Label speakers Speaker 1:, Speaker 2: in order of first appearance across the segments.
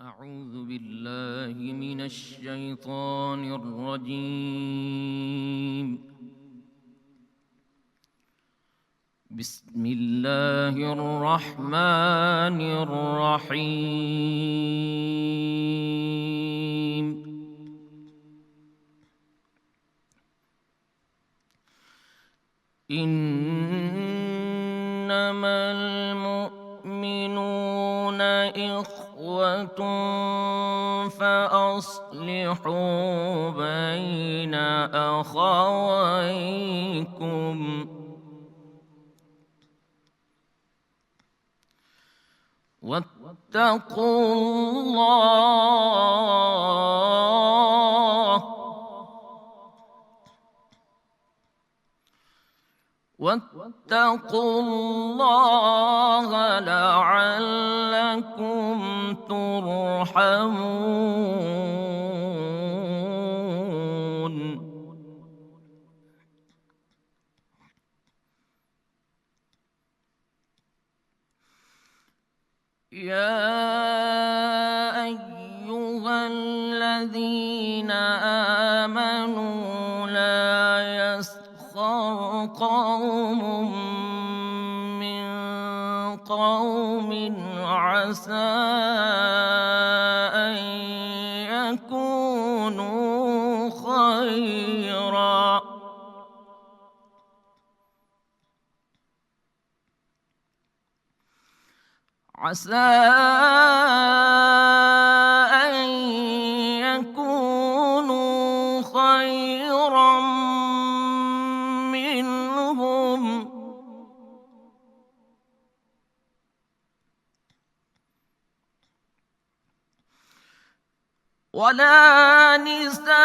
Speaker 1: أعوذ بالله من الشيطان الرجيم. بسم الله الرحمن الرحيم. إنما المؤمنون إخوة فأصلحوا بين أخويكم واتقوا الله لعلكم ترحمون. يا أيها الذين آمنوا لا يسخر قوم من قوم عسى أن يكونوا خيرا عسى أن يكونوا خيرا منهم ولا نساء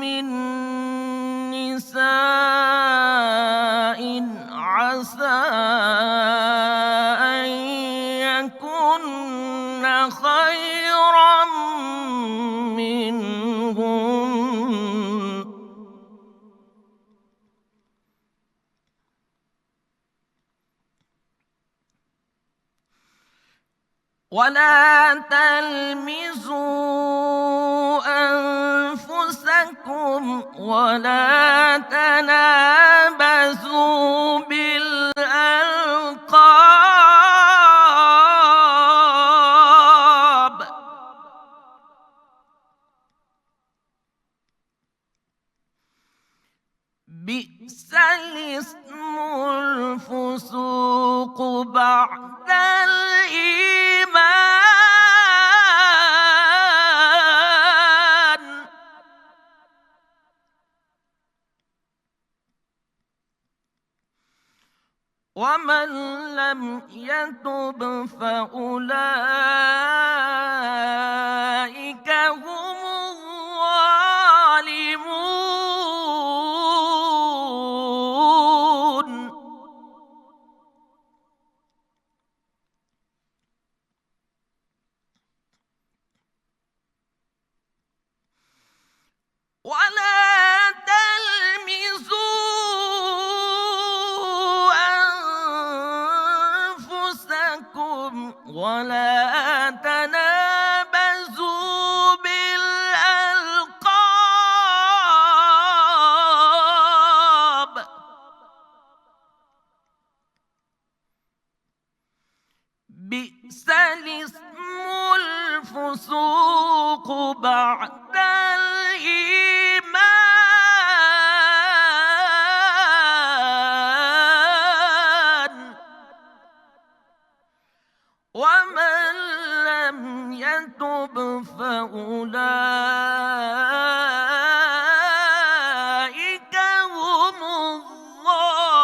Speaker 1: من نساء عسى أن يكن خيرا منهن ولا تلمزوا أنفسكم ولا تنابزوا بالألقاب بئس الاسم الفسوق بعد الإيمان ومن لم يتب فأولئك هم الظالمون. ولا تلمزوا أنفسكم ولا تنابزوا بالألقاب بئس الاسم الفسوق بعد الإيمان ومن لم يتب فأولئك هم الظالمون.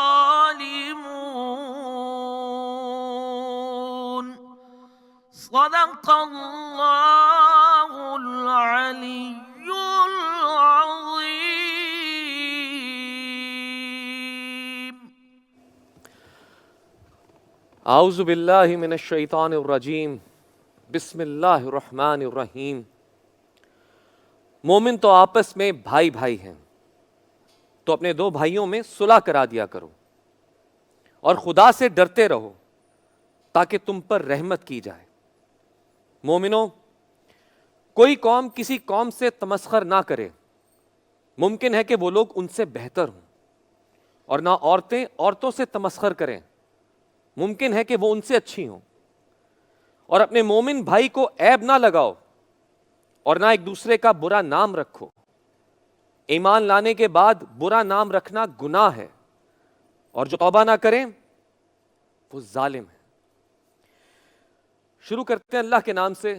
Speaker 1: صدق الله العلي العظيم.
Speaker 2: اعوذ باللہ من الشیطان الرجیم. بسم اللہ الرحمن الرحیم. مومن تو آپس میں بھائی بھائی ہیں، تو اپنے دو بھائیوں میں صلح کرا دیا کرو، اور خدا سے ڈرتے رہو تاکہ تم پر رحمت کی جائے. مومنوں، کوئی قوم کسی قوم سے تمسخر نہ کرے. ممکن ہے کہ وہ لوگ ان سے بہتر ہوں، اور نہ عورتیں عورتوں سے تمسخر کریں. ممکن ہے کہ وہ ان سے اچھی ہوں. اور اپنے مومن بھائی کو عیب نہ لگاؤ، اور نہ ایک دوسرے کا برا نام رکھو. ایمان لانے کے بعد برا نام رکھنا گناہ ہے، اور جو توبہ نہ کریں وہ ظالم ہے. شروع کرتے ہیں اللہ کے نام سے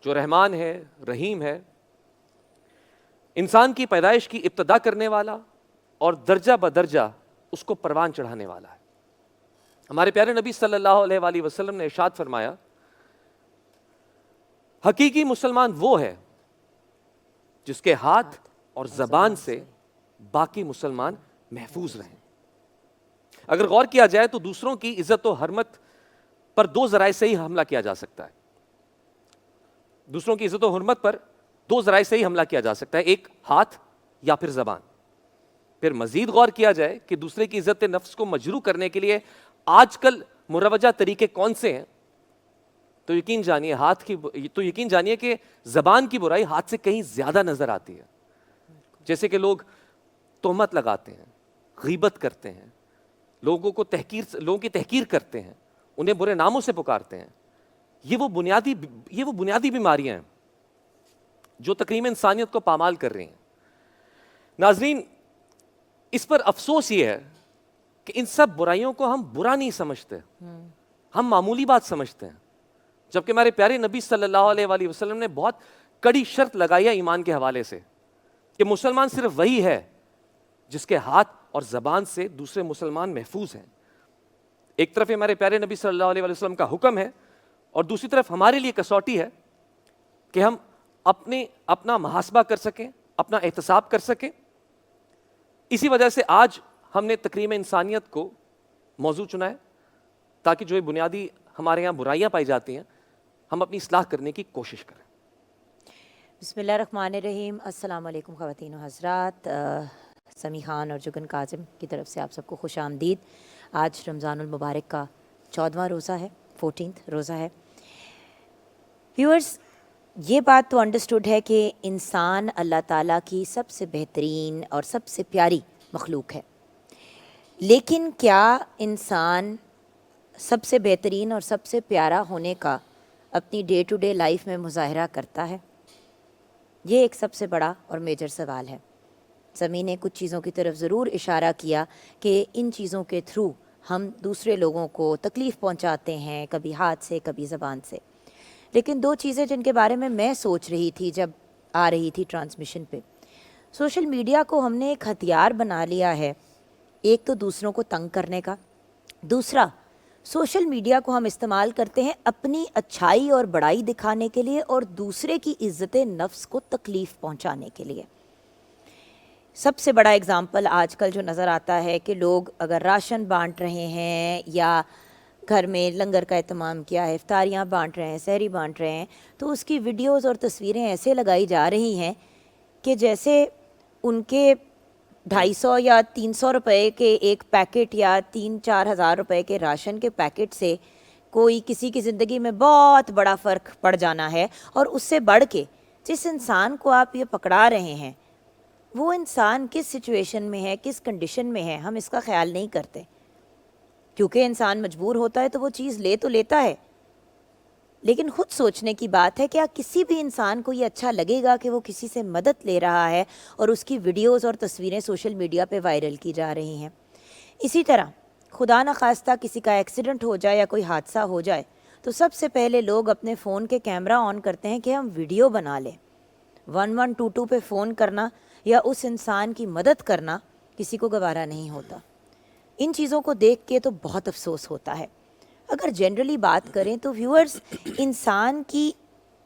Speaker 2: جو رحمان ہے، رحیم ہے. انسان کی پیدائش کی ابتدا کرنے والا اور درجہ بدرجہ اس کو پروان چڑھانے والا ہے. ہمارے پیارے نبی صلی اللہ علیہ وآلہ وسلم نے ارشاد فرمایا، حقیقی مسلمان وہ ہے جس کے ہاتھ اور زبان سے باقی مسلمان محفوظ رہیں. اگر غور کیا جائے تو دوسروں کی عزت و حرمت پر دو ذرائع سے ہی حملہ کیا جا سکتا ہے. دوسروں کی عزت و حرمت پر دو ذرائع سے ہی حملہ کیا جا سکتا ہے، ایک ہاتھ یا پھر زبان. پھر مزید غور کیا جائے کہ دوسرے کی عزت نفس کو مجروح کرنے کے لیے آج کل مروجہ طریقے کون سے ہیں، تو یقین جانیے کہ زبان کی برائی ہاتھ سے کہیں زیادہ نظر آتی ہے. جیسے کہ لوگ تہمت لگاتے ہیں، غیبت کرتے ہیں، لوگوں کی تحقیر کرتے ہیں، انہیں برے ناموں سے پکارتے ہیں. یہ وہ بنیادی بیماریاں ہیں جو تقریم انسانیت کو پامال کر رہی ہیں. ناظرین، اس پر افسوس یہ ہے کہ ان سب برائیوں کو ہم برا نہیں سمجھتے، ہم معمولی بات سمجھتے ہیں. جبکہ ہمارے پیارے نبی صلی اللہ علیہ وآلہ وسلم نے بہت کڑی شرط لگائی ہے ایمان کے حوالے سے کہ مسلمان صرف وہی ہے جس کے ہاتھ اور زبان سے دوسرے مسلمان محفوظ ہیں. ایک طرف ہمارے پیارے نبی صلی اللہ علیہ وآلہ وسلم کا حکم ہے، اور دوسری طرف ہمارے لیے کسوٹی ہے کہ ہم اپنا محاسبہ کر سکیں، اپنا احتساب کر سکیں. اسی وجہ سے آج ہم نے تکریم انسانیت کو موضوع چنا ہے تاکہ جو بنیادی ہمارے یہاں برائیاں پائی جاتی ہیں ہم اپنی اصلاح کرنے کی کوشش کریں.
Speaker 3: بسم اللہ الرحمن الرحیم. السلام علیکم خواتین و حضرات. سمیع خان اور جگن کاظم کی طرف سے آپ سب کو خوش آمدید. آج رمضان المبارک کا 14واں روزہ ہے، 14th روزہ ہے. ویورز، یہ بات تو انڈرسٹوڈ ہے کہ انسان اللہ تعالیٰ کی سب سے بہترین اور سب سے پیاری مخلوق ہے. لیکن کیا انسان سب سے بہترین اور سب سے پیارا ہونے کا اپنی ڈے ٹو ڈے لائف میں مظاہرہ کرتا ہے؟ یہ ایک سب سے بڑا اور میجر سوال ہے. سمیع نے کچھ چیزوں کی طرف ضرور اشارہ کیا کہ ان چیزوں کے تھرو ہم دوسرے لوگوں کو تکلیف پہنچاتے ہیں، کبھی ہاتھ سے کبھی زبان سے. لیکن دو چیزیں جن کے بارے میں سوچ رہی تھی جب آ رہی تھی ٹرانسمیشن پہ. سوشل میڈیا کو ہم نے ایک ہتھیار بنا لیا ہے، ایک تو دوسروں کو تنگ کرنے کا، دوسرا سوشل میڈیا کو ہم استعمال کرتے ہیں اپنی اچھائی اور بڑائی دکھانے کے لیے اور دوسرے کی عزت نفس کو تکلیف پہنچانے کے لیے. سب سے بڑا اگزامپل آج کل جو نظر آتا ہے کہ لوگ اگر راشن بانٹ رہے ہیں یا گھر میں لنگر کا اہتمام کیا ہے، افطاریاں بانٹ رہے ہیں، سحری بانٹ رہے ہیں، تو اس کی ویڈیوز اور تصویریں ایسے لگائی جا رہی ہیں کہ جیسے ان کے 250 یا 300 روپے کے ایک پیکٹ یا 3-4 ہزار روپے کے راشن کے پیکٹ سے کوئی کسی کی زندگی میں بہت بڑا فرق پڑ جانا ہے. اور اس سے بڑھ کے جس انسان کو آپ یہ پکڑا رہے ہیں وہ انسان کس سچویشن میں ہے، کس کنڈیشن میں ہے، ہم اس کا خیال نہیں کرتے. کیونکہ انسان مجبور ہوتا ہے تو وہ چیز لے تو لیتا ہے، لیکن خود سوچنے کی بات ہے کیا کسی بھی انسان کو یہ اچھا لگے گا کہ وہ کسی سے مدد لے رہا ہے اور اس کی ویڈیوز اور تصویریں سوشل میڈیا پہ وائرل کی جا رہی ہیں. اسی طرح خدا نخواستہ کسی کا ایکسیڈنٹ ہو جائے یا کوئی حادثہ ہو جائے تو سب سے پہلے لوگ اپنے فون کے کیمرہ آن کرتے ہیں کہ ہم ویڈیو بنا لیں. 1122 پہ فون کرنا یا اس انسان کی مدد کرنا کسی کو گوارا نہیں ہوتا. ان چیزوں کو دیکھ کے تو بہت افسوس ہوتا ہے. اگر جنرلی بات کریں تو ویورز، انسان کی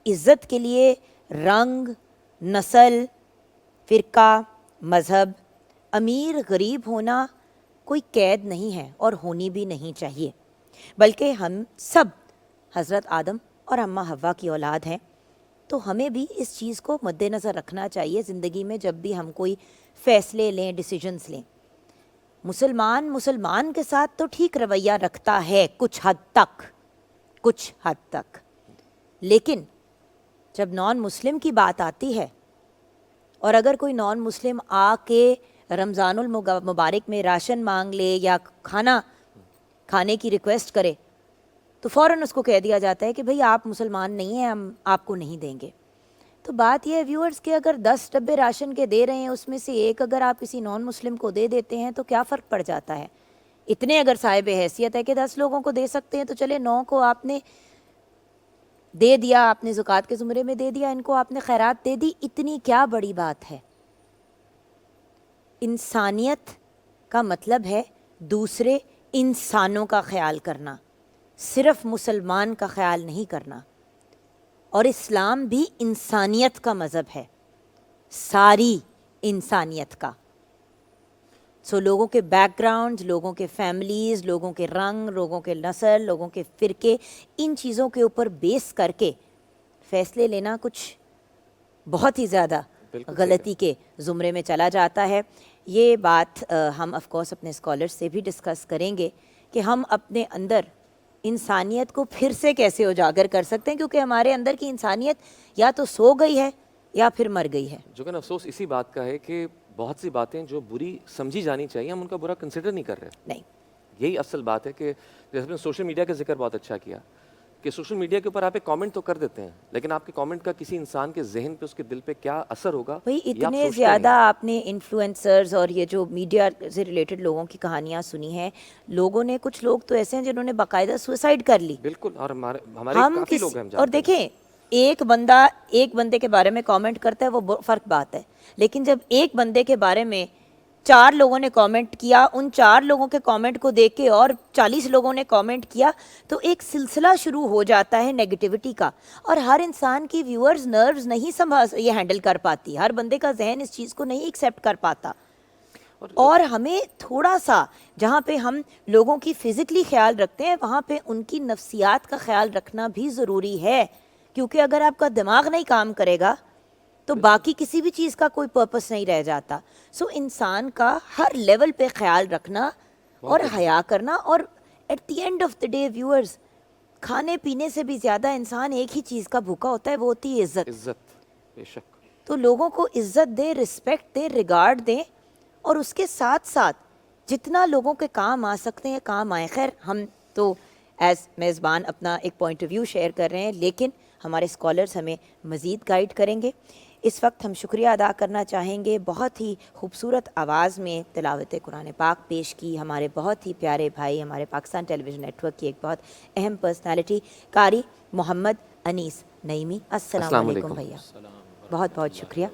Speaker 3: عزت کے لیے رنگ، نسل، فرقہ، مذہب، امیر غریب ہونا کوئی قید نہیں ہے اور ہونی بھی نہیں چاہیے، بلکہ ہم سب حضرت آدم اور اماں حوا کی اولاد ہیں. تو ہمیں بھی اس چیز کو مد نظر رکھنا چاہیے زندگی میں جب بھی ہم کوئی فیصلے لیں، ڈیسیجنز لیں. مسلمان کے ساتھ تو ٹھیک رویہ رکھتا ہے کچھ حد تک، لیکن جب نان مسلم کی بات آتی ہے اور اگر کوئی نان مسلم آ کے رمضان المبارک میں راشن مانگ لے یا کھانے کی ریکویسٹ کرے تو فوراً اس کو کہہ دیا جاتا ہے کہ بھئی آپ مسلمان نہیں ہیں، ہم آپ کو نہیں دیں گے. تو بات یہ ہے ویورز کہ اگر 10 ڈبے راشن کے دے رہے ہیں اس میں سے ایک اگر آپ کسی نان مسلم کو دے دیتے ہیں تو کیا فرق پڑ جاتا ہے؟ اتنے اگر صاحب حیثیت ہے کہ 10 لوگوں کو دے سکتے ہیں تو چلے 9 کو آپ نے دے دیا، آپ نے زکوٰۃ کے زمرے میں دے دیا، ان کو آپ نے خیرات دے دی، اتنی کیا بڑی بات ہے؟ انسانیت کا مطلب ہے دوسرے انسانوں کا خیال کرنا، صرف مسلمان کا خیال نہیں کرنا. اور اسلام بھی انسانیت کا مذہب ہے، ساری انسانیت کا. لوگوں کے بیک گراؤنڈ، لوگوں کے فیملیز، لوگوں کے رنگ، لوگوں کے نسل، لوگوں کے فرقے، ان چیزوں کے اوپر بیس کر کے فیصلے لینا کچھ بہت ہی زیادہ غلطی کے زمرے میں چلا جاتا ہے. یہ بات ہم آف کورس اپنے اسکالرز سے بھی ڈسکس کریں گے کہ ہم اپنے اندر انسانیت کو پھر سے کیسے اجاگر کر سکتے ہیں، کیونکہ ہمارے اندر کی انسانیت یا تو سو گئی ہے یا پھر مر گئی ہے.
Speaker 2: جو کہ افسوس اسی بات کا ہے کہ بہت سی باتیں جو بری سمجھی جانی چاہیے ہم ان کا برا کنسیڈر نہیں کر رہے.
Speaker 3: نہیں،
Speaker 2: یہی اصل بات ہے کہ جیسے ہم نے سوشل میڈیا کا ذکر بہت اچھا کیا کہ سوشل میڈیا کے اوپر آپ ایک کامنٹ تو کر دیتے ہیں، لیکن آپ کے کامنٹ کا کسی انسان کے ذہن پہ، اس کے دل پہ کیا اثر ہوگا
Speaker 3: بھئی
Speaker 2: یہ آپ
Speaker 3: اتنے
Speaker 2: سوچتے
Speaker 3: زیادہ
Speaker 2: نہیں.
Speaker 3: آپ نے انفلوئنسرز اور یہ جو میڈیا سے ریلیٹڈ لوگوں کی کہانیاں سنی ہیں، لوگوں نے کچھ لوگ تو ایسے ہیں جنہوں نے باقاعدہ سوسائڈ کر لی.
Speaker 2: بالکل، اور ہمارے کافی لوگ ہیں ہم
Speaker 3: اور
Speaker 2: جانتے ہیں.
Speaker 3: دیکھیں ایک بندے کے بارے میں کامنٹ کرتا ہے وہ فرق بات ہے، لیکن جب ایک بندے کے بارے میں 4 لوگوں نے کامنٹ کیا، ان 4 لوگوں کے کامنٹ کو دیکھ کے اور 40 لوگوں نے کامنٹ کیا تو ایک سلسلہ شروع ہو جاتا ہے نیگیٹیوٹی کا. اور ہر انسان کی ویورز نروز نہیں یہ ہینڈل کر پاتی، ہر بندے کا ذہن اس چیز کو نہیں ایکسیپٹ کر پاتا. اور ہمیں تھوڑا سا جہاں پہ ہم لوگوں کی فزیکلی خیال رکھتے ہیں وہاں پہ ان کی نفسیات کا خیال رکھنا بھی ضروری ہے، کیونکہ اگر آپ کا دماغ نہیں کام کرے گا تو باقی کسی بھی چیز کا کوئی پرپس نہیں رہ جاتا. انسان کا ہر لیول پہ خیال رکھنا اور حیا کرنا. اور at the end of the day viewers, کھانے پینے سے بھی زیادہ انسان ایک ہی چیز کا بھوکا ہوتا ہے، وہ ہوتی ہے عزت.
Speaker 2: بے شک.
Speaker 3: تو لوگوں کو عزت دے، رسپیکٹ دے، ریگارڈ دیں، اور اس کے ساتھ ساتھ جتنا لوگوں کے کام آ سکتے ہیں کام آئیں. خیر ہم تو ایز میزبان اپنا ایک پوائنٹ آف ویو شیئر کر رہے ہیں، لیکن ہمارے اسکالرز ہمیں مزید گائیڈ کریں گے. اس وقت ہم شکریہ ادا کرنا چاہیں گے، بہت ہی خوبصورت آواز میں تلاوت قرآن پاک پیش کی ہمارے بہت ہی پیارے بھائی، ہمارے پاکستان ٹیلی ویژن نیٹ ورک کی ایک بہت اہم پرسنالٹی قاری محمد انیس نعیمی. السلام علیکم بھیا، بہت بہت شکریہ.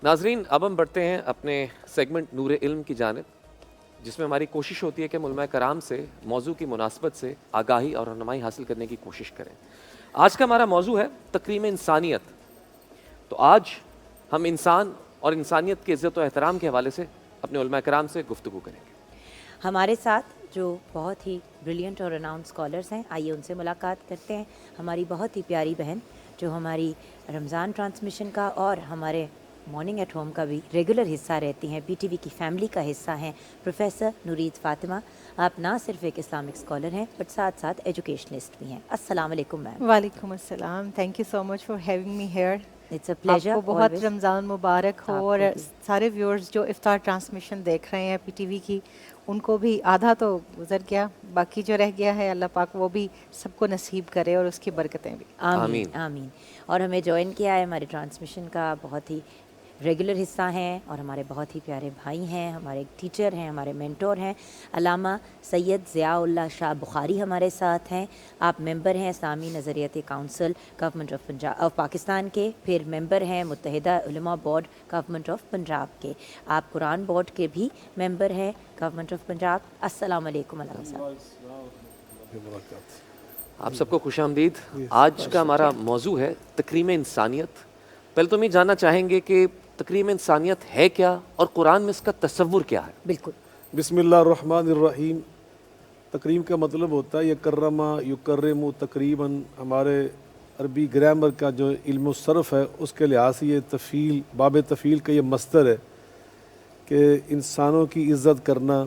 Speaker 2: ناظرین، اب ہم بڑھتے ہیں اپنے سیگمنٹ نور علم کی جانب، جس میں ہماری کوشش ہوتی ہے کہ علماء کرام سے موضوع کی مناسبت سے آگاہی اور رہنمائی حاصل کرنے کی کوشش کریں. آج کا ہمارا موضوع ہے تکریم انسانیت. تو آج ہم انسان اور انسانیت کے عزت و احترام کے حوالے سے اپنے علماء کرام سے گفتگو کریں گے.
Speaker 3: ہمارے ساتھ جو بہت ہی بریلینٹ اور رناؤنڈ اسکالرس ہیں، آئیے ان سے ملاقات کرتے ہیں. ہماری بہت ہی پیاری بہن جو ہماری رمضان ٹرانسمیشن کا اور ہمارے مارننگ ایٹ ہوم کا بھی ریگولر حصہ رہتی ہیں، پی ٹی وی کی فیملی کا حصہ ہیں، پروفیسر نورید فاطمہ. آپ نہ صرف ایک اسلامک اسکالر ہیں بٹ ساتھ ساتھ ایجوکیشنسٹ بھی ہیں. السلام علیکم میم.
Speaker 4: وعلیکم السلام. Thank you so much for having me here.
Speaker 3: It's a pleasure.
Speaker 4: آپ کو بہت رمضان مبارک ہو، اور سارے ویورز جو افطار ٹرانسمیشن دیکھ رہے ہیں پی ٹی وی کی، ان کو بھی آدھا تو گزر گیا، باقی جو رہ گیا ہے اللہ پاک وہ بھی سب کو نصیب کرے اور اس کی برکتیں بھی.
Speaker 3: آمین آمین. اور ہمیں جوائن کیا ہے ہمارے ٹرانسمیشن کا بہت ہی ریگولر حصہ ہیں اور ہمارے بہت ہی پیارے بھائی ہیں، ہمارے ٹیچر ہیں، ہمارے مینٹور ہیں، علامہ سید ضیاء اللہ شاہ بخاری ہمارے ساتھ ہیں. آپ ممبر ہیں اسلامی نظریاتی کونسل گورنمنٹ آف پاکستان کے، پھر ممبر ہیں متحدہ علماء بورڈ گورنمنٹ آف پنجاب کے. آپ قرآن بورڈ کے بھی ممبر ہیں گورنمنٹ آف پنجاب. السلام علیکم علامہ صاحب.
Speaker 2: آپ سب کو خوش آمدید. آج کا ہمارا موضوع ہے تکریم انسانیت. پہلے تو ہم یہ جاننا چاہیں گے کہ تکریم انسانیت ہے کیا اور قرآن میں اس کا تصور کیا ہے؟
Speaker 3: بالکل.
Speaker 5: بسم اللہ الرحمن الرحیم. تکریم کا مطلب ہوتا ہے یکرما یکرم تقریباً. ہمارے عربی گرامر کا جو علم و صرف ہے اس کے لحاظ سے یہ تفعیل، باب تفعیل کا یہ مصدر ہے کہ انسانوں کی عزت کرنا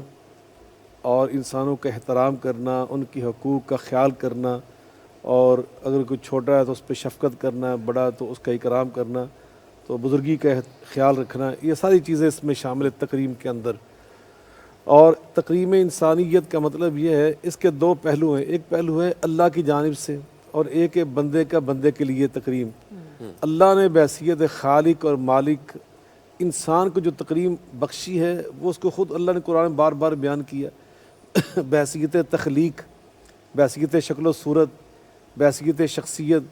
Speaker 5: اور انسانوں کا احترام کرنا، ان کی حقوق کا خیال کرنا، اور اگر کوئی چھوٹا ہے تو اس پہ شفقت کرنا، بڑا تو اس کا اکرام کرنا، تو بزرگی کا خیال رکھنا، یہ ساری چیزیں اس میں شامل ہے تکریم کے اندر. اور تکریم انسانیت کا مطلب یہ ہے، اس کے دو پہلو ہیں. ایک پہلو ہے اللہ کی جانب سے اور ایک ہے بندے کا بندے کے لیے تکریم. اللہ نے بحیثیت خالق اور مالک انسان کو جو تکریم بخشی ہے وہ اس کو خود اللہ نے قرآن میں بار بار بیان کیا. بحیثیت تخلیق، بحیثیت شکل و صورت، بحیثیت شخصیت.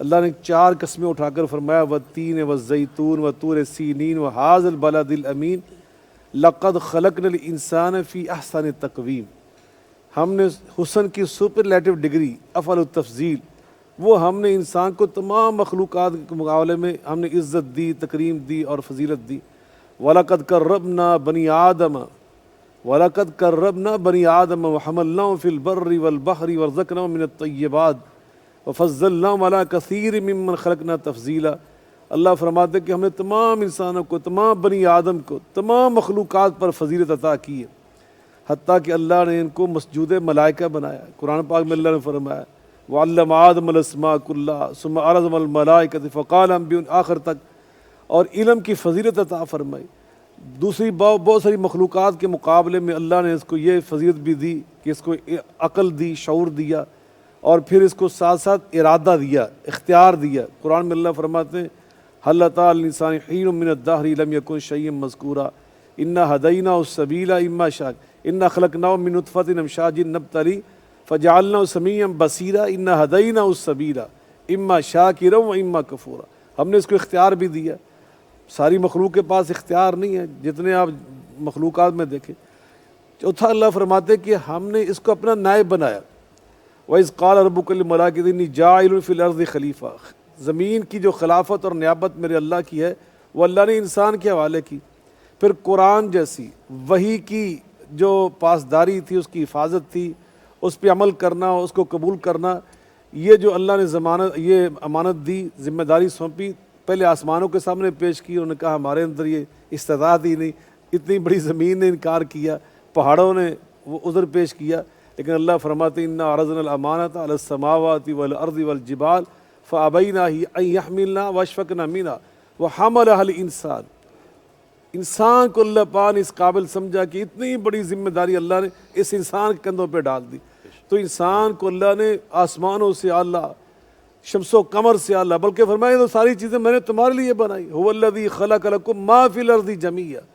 Speaker 5: اللہ نے 4 قسمیں اٹھا کر فرمایا والتین والزیتون وطور سینین وہذا البلد الامین لقد خلقنا الانسان فی احسن تقویم. ہم نے حسن کی سپرلیٹو ڈگری، افعل التفضیل، وہ ہم نے انسان کو تمام مخلوقات کے مقابلے میں ہم نے عزت دی، تکریم دی اور فضیلت دی. وَلَقَدْ كَرَّمْنَا بَنِي آدَمَ وَلَقَدْ كَرَّمْنَا بَنِي آدَمَ وَحَمَلْنَاهُمْ فِي الْبَرِّ وَالْبَحْرِ وَرَزَقْنَاهُمْ مِنَ الطَّيِّبَاتِ وَفَضَّلْنَاهُمْ عَلَىٰ كَثِيرٍ مِّمَّنْ خَلَقْنَا تَفْضِيلًا. اللہ فرماتے ہیں کہ ہم نے تمام انسانوں کو، تمام بنی آدم کو، تمام مخلوقات پر فضیلت عطا کی ہے، حتیٰ کہ اللہ نے ان کو مسجود ملائکہ بنایا. قرآن پاک میں اللہ نے فرمایا وَعَلَّمَ آدَمَ الْأَسْمَاءَ كُلَّهَا ثُمَّ عَرَضَهُمْ عَلَى الْمَلَائِكَةِ فَقَالَ أَنبِئُونِي آخر تک. اور علم کی فضیلت عطا فرمائی. دوسری بہت ساری مخلوقات کے مقابلے میں اللہ نے اس کو یہ فضیلت بھی دی کہ اس کو عقل دی، شعور دیا، اور پھر اس کو ساتھ ساتھ ارادہ دیا، اختیار دیا. قرآن میں اللہ فرماتے ہیں هل أتى على الإنسان حين من الدهر لم يكن شيئا مذكورا إنا هديناه السبيل إما شاكرا إنا خلقناه من نطفة أمشاج نبتليه فجعلناه سميعا بصيرا إنا هديناه السبيل إما شاكرا وإما كفورا. ہم نے اس کو اختیار بھی دیا. ساری مخلوق کے پاس اختیار نہیں ہے جتنے آپ مخلوقات میں دیکھیں. چوتھا اللہ فرماتے کہ ہم نے اس کو اپنا نائب بنایا. وَإِذْ قَالَ رَبُّكَ لِلْمَلَائِكَةِ إِنِّي جَاعِلٌ فِي الْأَرْضِ خَلِيفَةً. زمین کی جو خلافت اور نیابت میرے اللہ کی ہے وہ اللہ نے انسان کے حوالے کی. پھر قرآن جیسی وحی کی جو پاسداری تھی، اس کی حفاظت تھی، اس پہ عمل کرنا، اس کو قبول کرنا، یہ جو اللہ نے یہ امانت دی، ذمہ داری سونپی، پہلے آسمانوں کے سامنے پیش کی. انہوں نے کہا ہمارے اندر یہ استطاعت ہی نہیں. اتنی بڑی زمین نے انکار کیا، پہاڑوں نے وہ عذر پیش کیا. لیکن اللہ فرماتے انا عرضنا الامانۃ علی السماوات والارض والجبال فابینا ان یحملنها واشفقن منها وحملها الانسان. انسان کو اللہ پاک نے اس قابل سمجھا کہ اتنی بڑی ذمہ داری اللہ نے اس انسان کے کندھوں پہ ڈال دی. تو انسان کو اللہ نے آسمانوں سے اعلیٰ، شمس و قمر سے اعلیٰ، بلکہ فرمایا تو ساری چیزیں میں نے تمہارے لیے بنائی. هو الذی خلق لکم ما فی الارض جميعا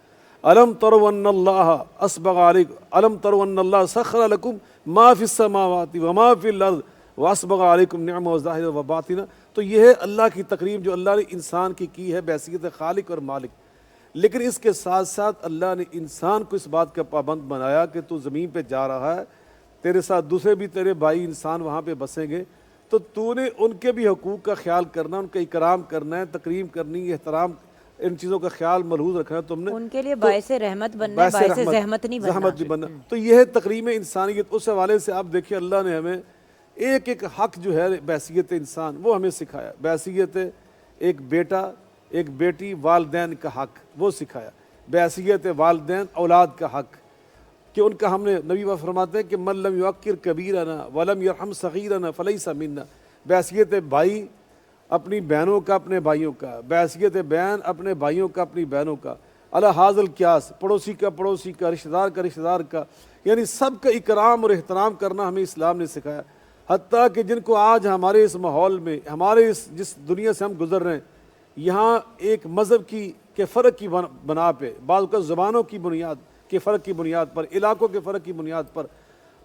Speaker 5: الم تروا ان اللہ اسبغ علیکم الم تروا ان اللہ سخر لکم ما فی السماوات وما فی الارض واسبغ علیکم نعمہ ظاہرہ و باطنہ. تو یہ ہے اللہ کی تقریب جو اللہ نے انسان کی ہے بحیثیت خالق اور مالک. لیکن اس کے ساتھ ساتھ اللہ نے انسان کو اس بات کا پابند بنایا کہ تو زمین پہ جا رہا ہے، تیرے ساتھ دوسرے بھی تیرے بھائی انسان وہاں پہ بسیں گے، تو نے ان کے بھی حقوق کا خیال کرنا، ان کا اکرام کرنا ہے، تکریم کرنی، احترام، ان چیزوں کا خیال ملحوظ رکھنا ہے تم نے.
Speaker 3: ان کے لیے باعث رحمت بننا ہے، باعث زحمت نہیں بننا.
Speaker 5: تو یہ ہے تقریم انسانیت. اس حوالے سے آپ دیکھیں اللہ نے ہمیں ایک ایک حق جو ہے بحیثیت انسان وہ ہمیں سکھایا. بحیثیت ایک بیٹا ایک بیٹی والدین کا حق وہ سکھایا. بحیثیت والدین اولاد کا حق کہ ان کا ہم نے نبی وہ فرماتے ہیں کہ من لم یوقر کبیرنا ولم یرحم صغیرنا فلیس منا. بحیثیت بھائی اپنی بہنوں کا اپنے بھائیوں کا، بحیثیت بہن اپنے بھائیوں کا اپنی بہنوں کا، علی حاذ القیاس پڑوسی کا پڑوسی کا، رشتہ دار کا رشتہ دار کا، یعنی سب کا اکرام اور احترام کرنا ہمیں اسلام نے سکھایا. حتیٰ کہ جن کو آج ہمارے اس ماحول میں، ہمارے اس جس دنیا سے ہم گزر رہے ہیں، یہاں ایک مذہب کے فرق کی بنا پہ، بعض اوقات زبانوں کی بنیاد کے فرق کی بنیاد پر، علاقوں کے فرق کی بنیاد پر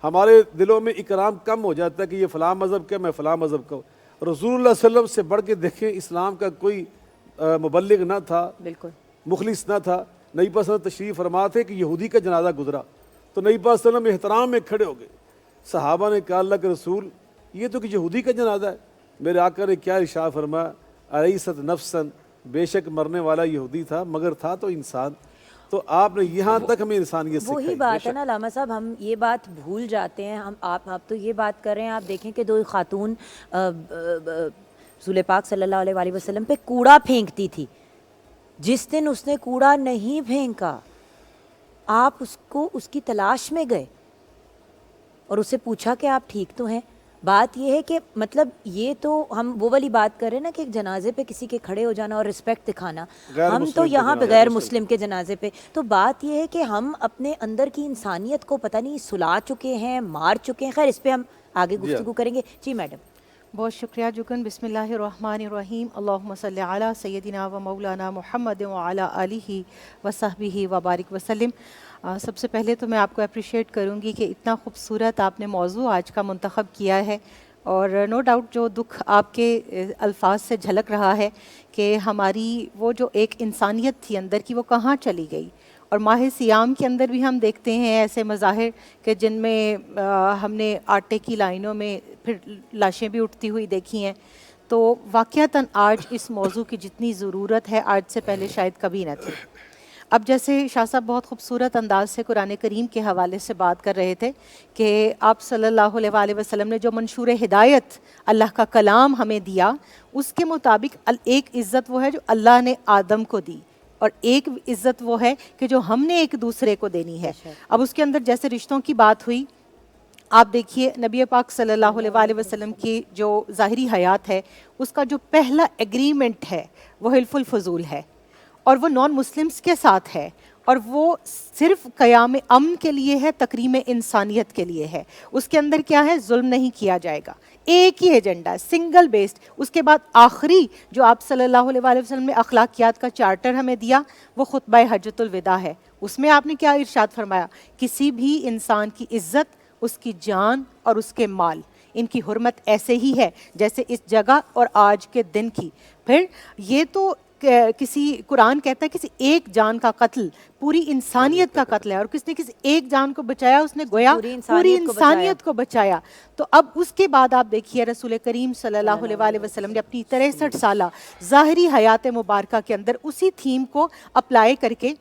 Speaker 5: ہمارے دلوں میں اکرام کم ہو جاتا ہے کہ یہ فلاں مذہب کا، میں فلاں مذہب کا. رسول اللہ صلی اللہ علیہ وسلم سے بڑھ کے دیکھیں اسلام کا کوئی مبلغ نہ تھا،
Speaker 3: بالکل
Speaker 5: مخلص نہ تھا. نبی پاک صلی اللہ علیہ وسلم تشریف فرما تھے کہ یہودی کا جنازہ گزرا تو نبی پاک صلی اللہ علیہ وسلم احترام میں کھڑے ہو گئے. صحابہ نے کہا اللہ کے رسول یہ تو کہ یہودی کا جنازہ ہے. میرے آقا نے کیا ارشاد فرمایا الیست نفسا بے شک مرنے والا یہودی تھا مگر تھا تو انسان. تو آپ نے یہاں تک ہمیں انسانیت
Speaker 3: وہی
Speaker 5: سکھائی.
Speaker 3: بات ہے نا علامہ صاحب, ہم یہ بات بھول جاتے ہیں. آپ تو یہ بات کر رہے ہیں, آپ دیکھیں کہ دو خاتون رسول پاک صلی اللہ علیہ وآلہ وسلم پہ کوڑا پھینکتی تھی. جس دن اس نے کوڑا نہیں پھینکا, آپ اس کی تلاش میں گئے اور اسے پوچھا کہ آپ ٹھیک تو ہیں. بات یہ ہے کہ مطلب یہ تو ہم وہ والی بات کر رہے ہیں نا کہ ایک جنازے پہ کسی کے کھڑے ہو جانا اور رسپیکٹ دکھانا, ہم تو یہاں پہ غیر مسلم کے جنازے پہ. تو بات یہ ہے کہ ہم اپنے اندر کی انسانیت کو پتہ نہیں سلا چکے ہیں, مار چکے ہیں. خیر اس پہ ہم آگے گفتگو کریں گے. جی میڈم.
Speaker 4: بہت شکریہ جگن. بسم اللہ الرحمن الرحیم. اللہم صلی علی سیدنا و مولانا محمد وعلی آلہ وصحبہ وبارک وسلم. سب سے پہلے تو میں آپ کو اپریشیٹ کروں گی کہ اتنا خوبصورت آپ نے موضوع آج کا منتخب کیا ہے, اور نو ڈاؤٹ جو دکھ آپ کے الفاظ سے جھلک رہا ہے کہ ہماری وہ جو ایک انسانیت تھی اندر کی وہ کہاں چلی گئی. اور ماہ سیام کے اندر بھی ہم دیکھتے ہیں ایسے مظاہر کہ جن میں ہم نے آٹے کی لائنوں میں پھر لاشیں بھی اٹھتی ہوئی دیکھی ہیں. تو واقعتاً آج اس موضوع کی جتنی ضرورت ہے آج سے پہلے شاید کبھی نہ تھی. اب جیسے شاہ صاحب بہت خوبصورت انداز سے قرآن کریم کے حوالے سے بات کر رہے تھے کہ آپ صلی اللہ علیہ وآلہ وسلم نے جو منشور ہدایت اللہ کا کلام ہمیں دیا, اس کے مطابق ایک عزت وہ ہے جو اللہ نے آدم کو دی, اور ایک عزت وہ ہے کہ جو ہم نے ایک دوسرے کو دینی ہے. اب اس کے اندر جیسے رشتوں کی بات ہوئی, آپ دیکھیے نبی پاک صلی اللہ علیہ وآلہ وسلم کی جو ظاہری حیات ہے اس کا جو پہلا ایگریمنٹ ہے وہ حلف الفضول ہے, اور وہ نان مسلمز کے ساتھ ہے, اور وہ صرف قیام امن کے لیے ہے, تکریم انسانیت کے لیے ہے. اس کے اندر کیا ہے؟ ظلم نہیں کیا جائے گا, ایک ہی ایجنڈا, سنگل بیسڈ. اس کے بعد آخری جو آپ صلی اللہ علیہ وآلہ وسلم نے اخلاقیات کا چارٹر ہمیں دیا وہ خطبہ حجۃ الوداع ہے. اس میں آپ نے کیا ارشاد فرمایا؟ کسی بھی انسان کی عزت, اس کی جان اور اس کے مال, ان کی حرمت ایسے ہی ہے جیسے اس جگہ اور آج کے دن کی. پھر یہ تو کسی قرآن کہتا ہے کسی ایک جان کا قتل پوری انسانیت کا قتل ہے, اور کس نے کسی ایک جان کو بچایا اس نے گویا پوری انسانیت کو بچایا. تو اب اس کے بعد آپ دیکھیے رسول کریم صلی اللہ علیہ وآلہ وسلم نے اپنی 63 سالہ ظاہری حیات مبارکہ کے اندر اسی تھیم کو اپلائی کر کے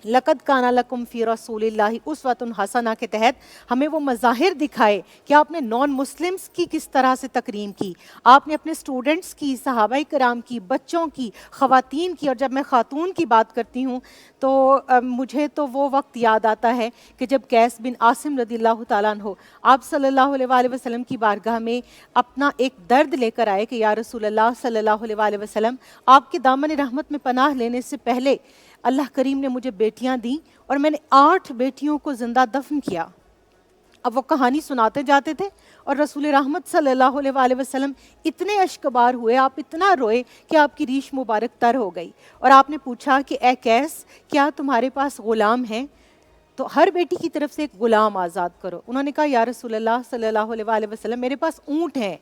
Speaker 4: لقد کان لکم فی رسول اللہ اسوۃ حسنہ کے تحت ہمیں وہ مظاہر دکھائے کہ آپ نے نان مسلمز کی کس طرح سے تکریم کی, آپ نے اپنے اسٹوڈنٹس کی, صحابہ کرام کی, بچوں کی, خواتین کی. اور جب میں خاتون کی بات کرتی ہوں تو مجھے تو وہ وقت یاد آتا ہے کہ جب قیس بن عاصم رضی اللہ تعالیٰ عنہ آپ صلی اللہ علیہ وآلہ وسلم کی بارگاہ میں اپنا ایک درد لے کر آئے کہ یا رسول اللہ صلی اللہ علیہ وآلہ وسلم, آپ کے دامن رحمت میں پناہ لینے سے پہلے اللہ کریم نے مجھے بیٹیاں دیں اور میں نے 8 بیٹیوں کو زندہ دفن کیا. اب وہ کہانی سناتے جاتے تھے اور رسول رحمت صلی اللہ علیہ وآلہ وسلم اتنے اشکبار ہوئے, آپ اتنا روئے کہ آپ کی ریش مبارک تر ہو گئی. اور آپ نے پوچھا کہ اے قیس کیا تمہارے پاس غلام ہیں؟ تو ہر بیٹی کی طرف سے ایک غلام آزاد کرو. انہوں نے کہا یا رسول اللہ صلی اللہ علیہ وآلہ وسلم میرے پاس اونٹ ہیں.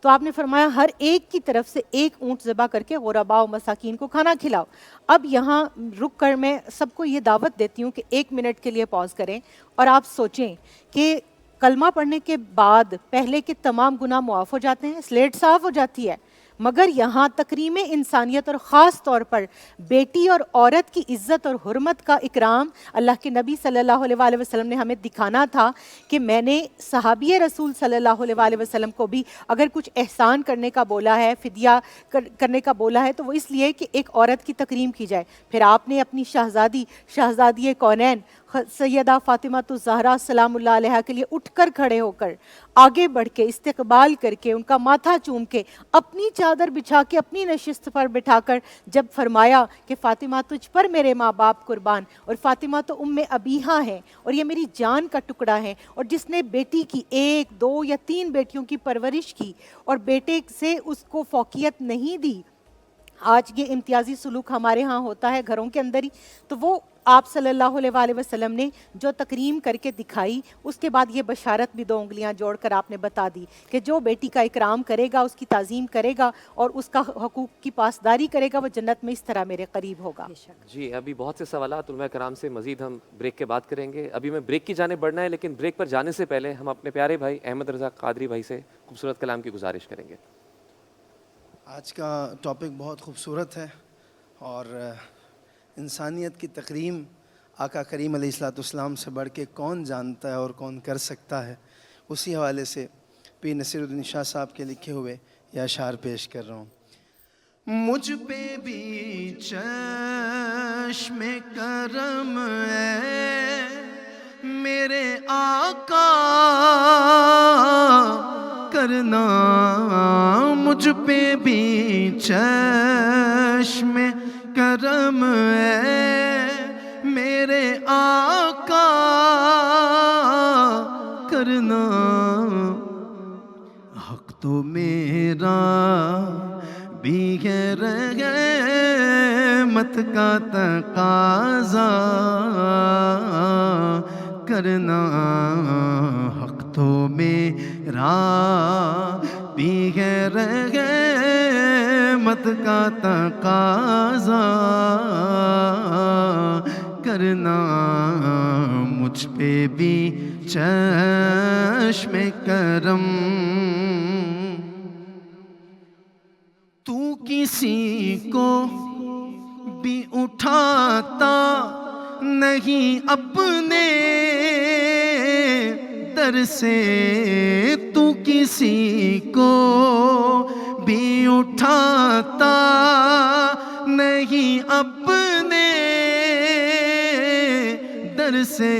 Speaker 4: تو آپ نے فرمایا ہر ایک کی طرف سے ایک اونٹ ذبح کر کے غرباء و مساکین کو کھانا کھلاؤ. اب یہاں رک کر میں سب کو یہ دعوت دیتی ہوں کہ 1 منٹ کے لیے پاز کریں اور آپ سوچیں کہ کلمہ پڑھنے کے بعد پہلے کے تمام گناہ معاف ہو جاتے ہیں, سلیٹ صاف ہو جاتی ہے, مگر یہاں تکریم انسانیت اور خاص طور پر بیٹی اور عورت کی عزت اور حرمت کا اکرام اللہ کے نبی صلی اللہ علیہ وآلہ وسلم نے ہمیں دکھانا تھا کہ میں نے صحابی رسول صلی اللہ علیہ وآلہ وسلم کو بھی اگر کچھ احسان کرنے کا بولا ہے, فدیہ کرنے کا بولا ہے, تو وہ اس لیے کہ ایک عورت کی تکریم کی جائے. پھر آپ نے اپنی شہزادی کونین سیدہ فاطمہ الزہرا سلام اللہ علیہ کے لیے اٹھ کر کھڑے ہو کر آگے بڑھ کے استقبال کر کے ان کا ماتھا چوم کے اپنی چادر بچھا کے اپنی نشست پر بٹھا کر جب فرمایا کہ فاطمہ تجھ پر میرے ماں باپ قربان, اور فاطمہ تو ام ابیہا ہیں اور یہ میری جان کا ٹکڑا ہے, اور جس نے بیٹی کی 1, 2 یا 3 بیٹیوں کی پرورش کی اور بیٹے سے اس کو فوقیت نہیں دی. آج یہ امتیازی سلوک ہمارے ہاں ہوتا ہے گھروں کے اندر ہی. تو وہ آپ صلی اللہ علیہ وآلہ وسلم نے جو تکریم کر کے دکھائی, اس کے بعد یہ بشارت بھی 2 انگلیاں جوڑ کر آپ نے بتا دی کہ جو بیٹی کا اکرام کرے گا, اس کی تعظیم کرے گا اور اس کا حقوق کی پاسداری کرے گا, وہ جنت میں اس طرح میرے قریب ہوگا.
Speaker 2: جی ابھی بہت سے سوالات علماء کرام سے مزید ہم بریک کے بعد کریں گے. ابھی میں بریک کی جانب بڑھنا ہے, لیکن بریک پر جانے سے پہلے ہم اپنے پیارے بھائی احمد رضا قادری بھائی سے خوبصورت کلام کی گزارش کریں گے.
Speaker 6: آج کا ٹاپک بہت خوبصورت ہے. اور انسانیت کی تکریم آقا کریم علیہ الصلوۃ والسلام سے بڑھ کے کون جانتا ہے اور کون کر سکتا ہے. اسی حوالے سے پیر نصیر الدین شاہ صاحب کے لکھے ہوئے یہ اشعار پیش کر رہا ہوں. مجھ پہ بھی چشم کرم ہے میرے آقا کرنا, مجھ پہ بھی چشم کرم ہے میرے آقا کرنا, حق تو میرا بھی ہے رحمت کا تقاضا کرنا, حق تو میرا بھی ہے رحمت کا تقاضا کرنا, مجھ پہ بھی چشم کرم. تو کسی کو بھی اٹھاتا نہیں اپنے در سے, تو کسی کو بھی اٹھاتا نہیں اپنے در سے,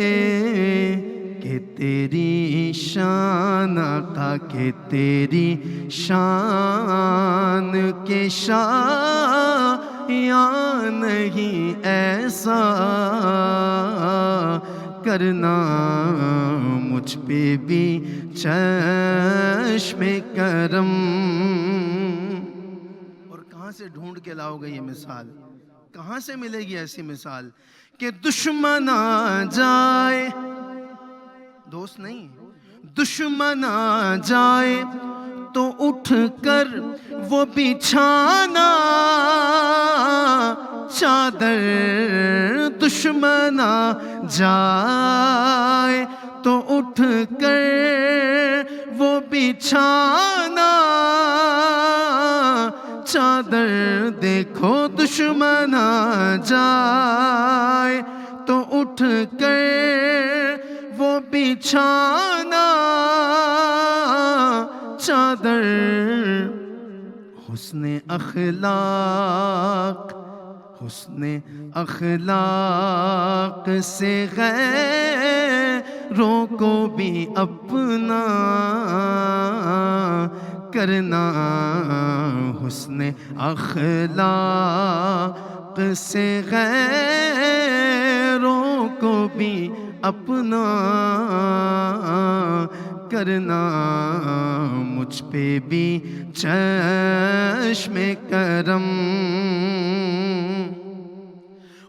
Speaker 6: کہ تیری شان آقا, کہ تیری شان کے شایان نہیں ایسا کرنا, مجھ پہ بھی چشم کرم. اور کہاں سے ڈھونڈ کے لاؤ گے یہ مثال, کہاں سے ملے گی ایسی مثال کہ دشمن آ جائے, دوست نہیں, دشمن آ جائے تو اٹھ کر وہ بچھانا چادر, دشمن آ جائے تو اٹھ کر وہ بچھانا چادر, دیکھو دشمن آ جائے تو اٹھ کر وہ بچھانا چادر. حسن اخلاق, حسن اخلاق سے غیروں کو بھی اپنا کرنا, حسن اخلاق سے غیروں کو بھی اپنا کرنا, مجھ پہ بھی چشم کرم.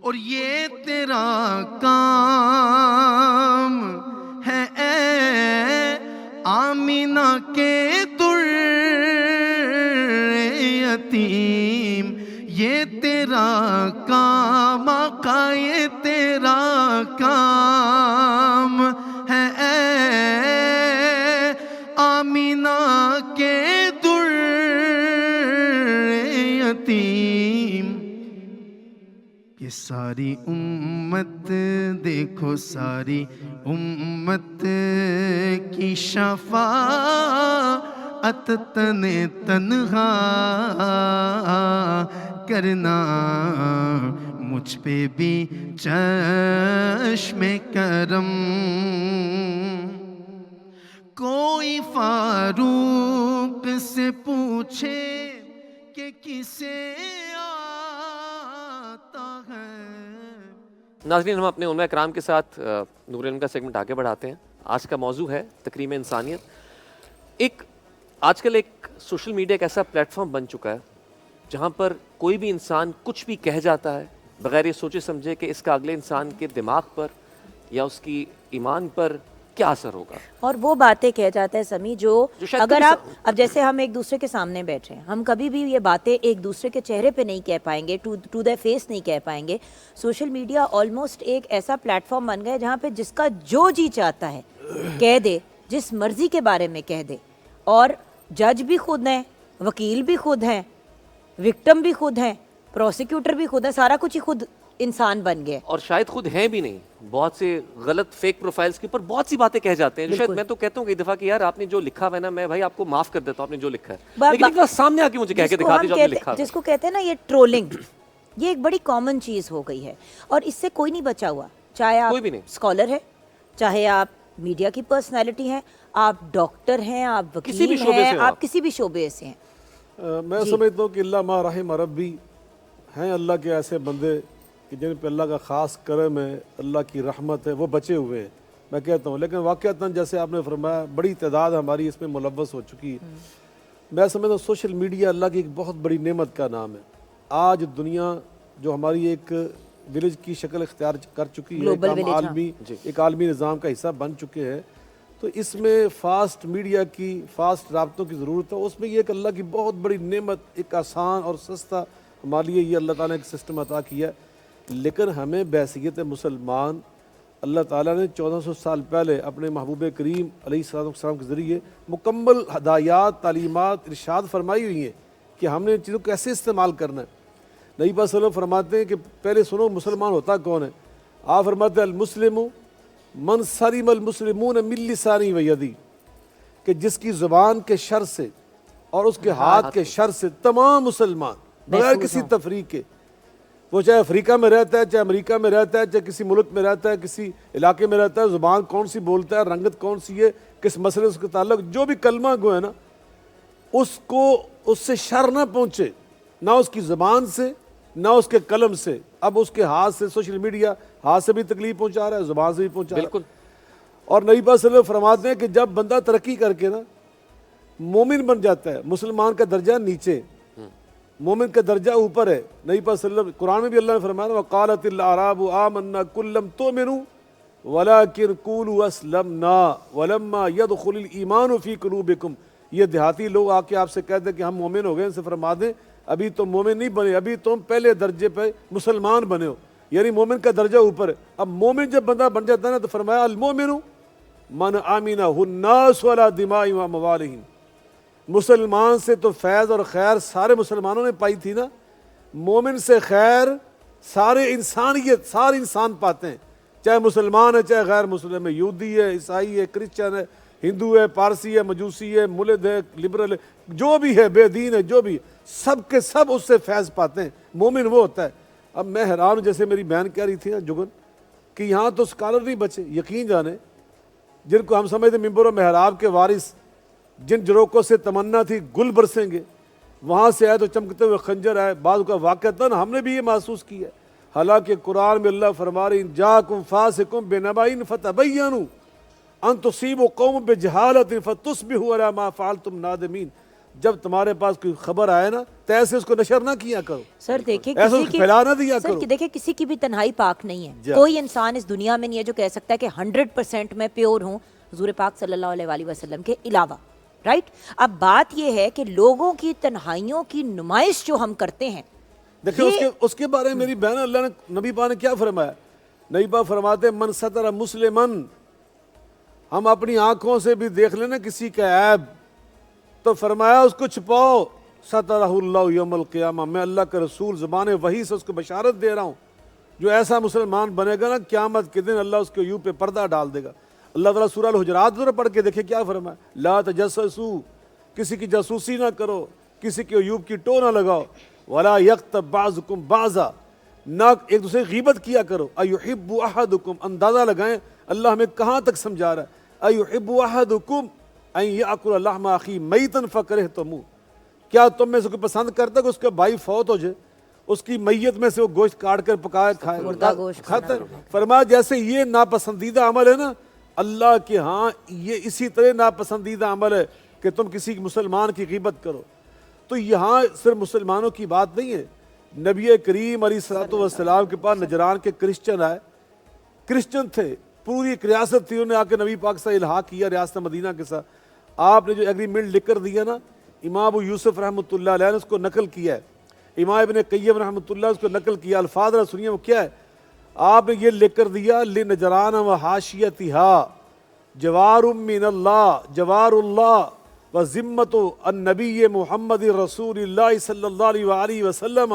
Speaker 6: اور یہ تیرا کام ہے اے آمینہ کے در یتیم, یہ تیرا کام آقا, یہ تیرا کام ہے اے آمینہ کے در یتیم. یہ ساری امت دیکھو, ساری امت کی شفاعت تنے تنہا کرنا, مجھ پہ بھی چشم کرم. کوئی فاروق سے پوچھے کہ کسے آتا ہے.
Speaker 2: ناظرین, ہم اپنے علماء کرام کے ساتھ نور علم کا سیگمنٹ آگے بڑھاتے ہیں. آج کا موضوع ہے تکریم انسانیت. آج کل ایک سوشل میڈیا ایک ایسا پلیٹ فارم بن چکا ہے جہاں پر کوئی بھی انسان کچھ بھی کہہ جاتا ہے بغیر یہ سوچے سمجھے کہ اس کا اگلے انسان کے دماغ پر یا اس کی ایمان پر کیا اثر ہوگا, اور
Speaker 3: وہ باتیں کہہ جاتا ہے سمی جو
Speaker 2: شاید
Speaker 3: اگر آپ اب جیسے ہم ایک دوسرے کے سامنے بیٹھے ہیں, ہم کبھی بھی یہ باتیں ایک دوسرے کے چہرے پہ نہیں کہہ پائیں گے, ٹو دا فیس نہیں کہہ پائیں گے. سوشل میڈیا آلموسٹ ایک ایسا پلیٹ فارم بن گیا جہاں پہ جس کا جو جی چاہتا ہے کہہ دے, جس مرضی کے بارے میں کہہ دے, اور جج بھی خود ہیں, وکیل بھی خود ہیں, وکٹم بھی خود ہیں, پروسیکیوٹر بھی خود ہے, سارا کچھ ہی خود انسان بن گئے.
Speaker 2: اور شاید خود ہیں بھی نہیں, بہت سے غلط فیک پروفائلز کے اوپر بہت سی باتیں کہہ جاتے ہیں جو شاید میں تو کہتا ہوں کئی دفعہ کہ یار آپ نے جو لکھا ہوا ہے نا, میں بھائی آپ کو معاف کر دیتا ہوں آپ نے جو لکھا ہے, لیکن ایک بار سامنے آ کے مجھے کہہ کے دکھا دیجیے جو آپ نے لکھا.
Speaker 3: جس کو کہتے ہیں نا یہ ٹرولنگ, یہ ایک بڑی کامن چیز ہو گئی ہے اور اس سے کوئی نہیں بچا ہوا, چاہے آپ اسکالر ہے, چاہے آپ میڈیا کی پرسنالٹی ہیں, آپ ڈاکٹر ہیں, آپ وکیل ہیں, آپ کسی بھی شعبے سے ہیں.
Speaker 5: میں سمجھتا ہوں کہ اللہ ما رحم ربی, ہیں اللہ کے ایسے بندے کہ جن پہ اللہ کا خاص کرم ہے, اللہ کی رحمت ہے, وہ بچے ہوئے ہیں میں کہتا ہوں. لیکن واقعتاً جیسے آپ نے فرمایا بڑی تعداد ہماری اس میں ملوث ہو چکی ہے. میں سمجھتا ہوں سوشل میڈیا اللہ کی ایک بہت بڑی نعمت کا نام ہے. آج دنیا جو ہماری ایک ولیج کی شکل اختیار کر چکی ہے, ایک عالمی نظام کا حصہ بن چکے ہیں, تو اس میں فاسٹ میڈیا کی, فاسٹ رابطوں کی ضرورت ہے. اس میں یہ ایک اللہ کی بہت بڑی نعمت, ایک آسان اور سستا ہمارے لیے یہ اللہ تعالیٰ نے ایک سسٹم عطا کیا ہے. لیکن ہمیں بحیثیت مسلمان اللہ تعالیٰ نے 1400 سال پہلے اپنے محبوب کریم علیہ السلام کے ذریعے مکمل ہدایات, تعلیمات, ارشاد فرمائی ہوئی ہیں کہ ہم نے ان چیزوں کو کیسے استعمال کرنا ہے. نبی پاک صلی اللہ علیہ وسلم فرماتے ہیں کہ پہلے سنو مسلمان ہوتا کون ہے. آپ فرماتے ہیں المسلم من سلم المسلمون من لسانی و یدی, کہ جس کی زبان کے شر سے اور اس کے ہاتھ کے شر سے تمام مسلمان بغیر کسی تفریق کے, وہ چاہے افریقہ میں رہتا ہے, چاہے امریکہ میں رہتا ہے, چاہے کسی ملک میں رہتا ہے, کسی علاقے میں رہتا ہے, زبان کون سی بولتا ہے, رنگت کون سی ہے, کس مسئلے سے اس کے تعلق, جو بھی کلمہ گو ہے نا, اس کو اس سے شر نہ پہنچے, نہ اس کی زبان سے نہ اس کے قلم سے. اب اس کے ہاتھ سے سوشل میڈیا ہاتھ سے بھی تکلیف پہنچا رہا ہے, زبان سے بھی پہنچا رہا ہے.
Speaker 2: بالکل.
Speaker 5: اور نبی پاک صلی اللہ علیہ وسلم فرماتے ہیں کہ جب بندہ ترقی کر کے نا مومن بن جاتا ہے, مسلمان کا درجہ نیچے, مومن کا درجہ اوپر ہے. نبی پاک صلی اللہ علیہ وسلم قرآن میں بھی اللہ نے فرمایا وقالت الاعراب آمنا قل لم تؤمنوا ولكن قولوا اسلمنا ولما يدخل الايمان في قلوبكم. یہ دیہاتی لوگ آ کے آپ سے کہتے ہیں کہ ہم مومن ہو گئے, ان سے فرما دیں ابھی تم مومن نہیں بنے, ابھی تم پہلے درجے پہ مسلمان بنے ہو, یعنی مومن کا درجہ اوپر ہے. اب مومن جب بندہ بن جاتا ہے نا تو فرمایا المومن من آمنہ الناس ولا دمائهم واموالهم. مسلمان سے تو فیض اور خیر سارے مسلمانوں نے پائی تھی نا, مومن سے خیر سارے انسانیت, سارے انسان پاتے ہیں, چاہے مسلمان ہے چاہے غیر مسلم ہے, یہودی ہے, عیسائی ہے, کرسچن ہے, ہندو ہے, پارسی ہے, مجوسی ہے, ملد ہے, لبرل ہے, جو بھی ہے, بے دین ہے, جو بھی, سب کے سب اس سے فیض پاتے ہیں. مومن وہ ہوتا ہے. اب میں حیران ہوں, جیسے میری بہن کہہ رہی تھی نا جگن, کہ یہاں تو اسکالر نہیں بچے. یقین جانے جن کو ہم سمجھتے ممبر و محراب کے وارث, جن جروکوں سے تمنا تھی گل برسیں گے, وہاں سے آئے تو چمکتے ہوئے خنجر آئے. بعض کا واقعتاً ہم نے بھی یہ محسوس کیا ہے. حالانکہ قرآن میں اللہ فرما رہے ان جاکم فاسقم بنبأ فتبینوا ان تصیبوا قوم بجہالۃ فتصبحوا علی ما فعلتم نادمین. جب تمہارے پاس کوئی خبر آئے نا تو ایسے اس کو نشر نہ کیا کرو,
Speaker 3: سر دیکھیں
Speaker 5: ایسے پھیلا نہ دیا کرو.
Speaker 3: دیکھیں کسی کی بھی تنہائی پاک نہیں ہے. کوئی انسان اس دنیا میں نہیں ہے جو کہہ سکتا ہے کہ 100% میں پیور ہوں حضور پاک صلی اللہ علیہ وآلہ وسلم کے علاوہ, رائٹ. اب بات یہ ہے کہ لوگوں کی تنہائیوں کی نمائش جو ہم کرتے ہیں,
Speaker 5: دیکھیں اس کے بارے میں میری بہن اللہ نے نبی پاک نے کیا فرمایا. نبی پاک فرماتے ہیں من ستر مسلمن, ہم اپنی آنکھوں سے بھی دیکھ لینا کسی کا عیب تو فرمایا اس کو چھپاؤ, سترہ اللہ یوم القیامہ. میں اللہ کا رسول زبان وحی سے اس کو بشارت دے رہا ہوں, جو ایسا مسلمان بنے گا نا قیامت کے دن اللہ اس کے عیوب پہ پردہ ڈال دے گا. اللہ تعالیٰ سورہ الحجرات ذرا پڑھ کے دیکھیں کیا فرمایا, لا تجسسوا, کسی کی جاسوسی نہ کرو, کسی کے عیوب کی ٹو نہ لگاؤ, ولا یغتب بعضکم بعضا, نہ ایک دوسرے کی غیبت کیا کرو. ایحب احدکم, اندازہ لگائیں اللہ ہمیں کہاں تک سمجھا رہا ہے. ایحب احدکم ان یاکل لحم اخیہ میتا فکرہتموہ, کیا تم میں سے کوئی پسند کرتا ہے کہ اس کا بھائی فوت ہو جائے, اس کی میت میں سے وہ گوشت کاٹ کر پکائے کھائے,
Speaker 3: مردہ گوشت
Speaker 5: کھاتا ہے. فرمایا جیسے یہ ناپسندیدہ عمل ہے نا, اللہ کے ہاں یہ اسی طرح ناپسندیدہ عمل ہے کہ تم کسی مسلمان کی غیبت کرو. تو یہاں صرف مسلمانوں کی بات نہیں ہے. نبی کریم علیہ الصلوۃ والسلام کے پاس نجران کے کرسچن آئے, کرسچن تھے, پوری ایک ریاست تھی, انہوں نے آ کے نبی پاک سے الحاق کیا ریاست مدینہ کے ساتھ. آپ نے جو ایگریمنٹ لکھ کر دیا نا, امام ابو یوسف رحمۃ اللہ علیہ نے اس کو نقل کیا ہے, امام ابن قیم رحمۃ اللہ اس کو نقل کیا. الفاظ ذرا سنیے وہ کیا ہے. آپ نے یہ لکھ کر دیا لنجران و حاشیتہا جوار من اللہ, جوار اللہ و ذمت النبی محمد رسول اللہ صلی اللہ علیہ وآلہ وسلم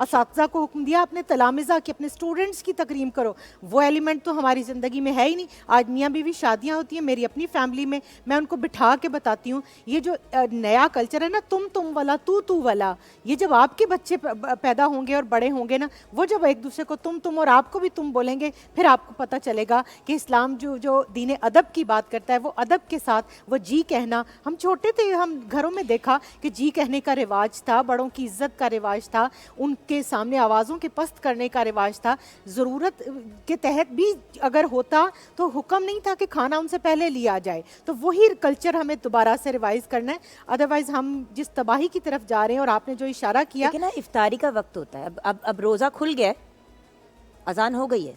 Speaker 4: اساتذہ کو حکم دیا اپنے تلامذہ کی، اپنے اسٹوڈنٹس کی تکریم کرو. وہ ایلیمنٹ تو ہماری زندگی میں ہے ہی نہیں. آج میاں بیوی شادیاں ہوتی ہیں، میری اپنی فیملی میں میں ان کو بٹھا کے بتاتی ہوں یہ جو نیا کلچر ہے نا، تم والا تو والا، یہ جب آپ کے بچے پیدا ہوں گے اور بڑے ہوں گے نا، وہ جب ایک دوسرے کو تم اور آپ کو بھی تم بولیں گے، پھر آپ کو پتہ چلے گا کہ اسلام جو دین ادب کی بات کرتا ہے، وہ ادب کے ساتھ وہ جی کہنا. ہم چھوٹے تھے، ہم گھروں میں دیکھا کہ جی کہنے کا رواج تھا، بڑوں کی عزت کا رواج تھا، ان کے سامنے آوازوں کے پست کرنے کا رواج تھا. ضرورت کے تحت بھی اگر ہوتا تو حکم نہیں تھا کہ کھانا ان سے پہلے لیا جائے. تو وہی کلچر ہمیں دوبارہ سے ریوائز کرنا ہے. ادروائز ہم جس تباہی کی طرف جا رہے ہیں، اور آپ نے جو اشارہ کیا
Speaker 3: لیکن نا افطاری کا وقت ہوتا ہے، اب روزہ کھل گیا ہے، اذان ہو گئی ہے،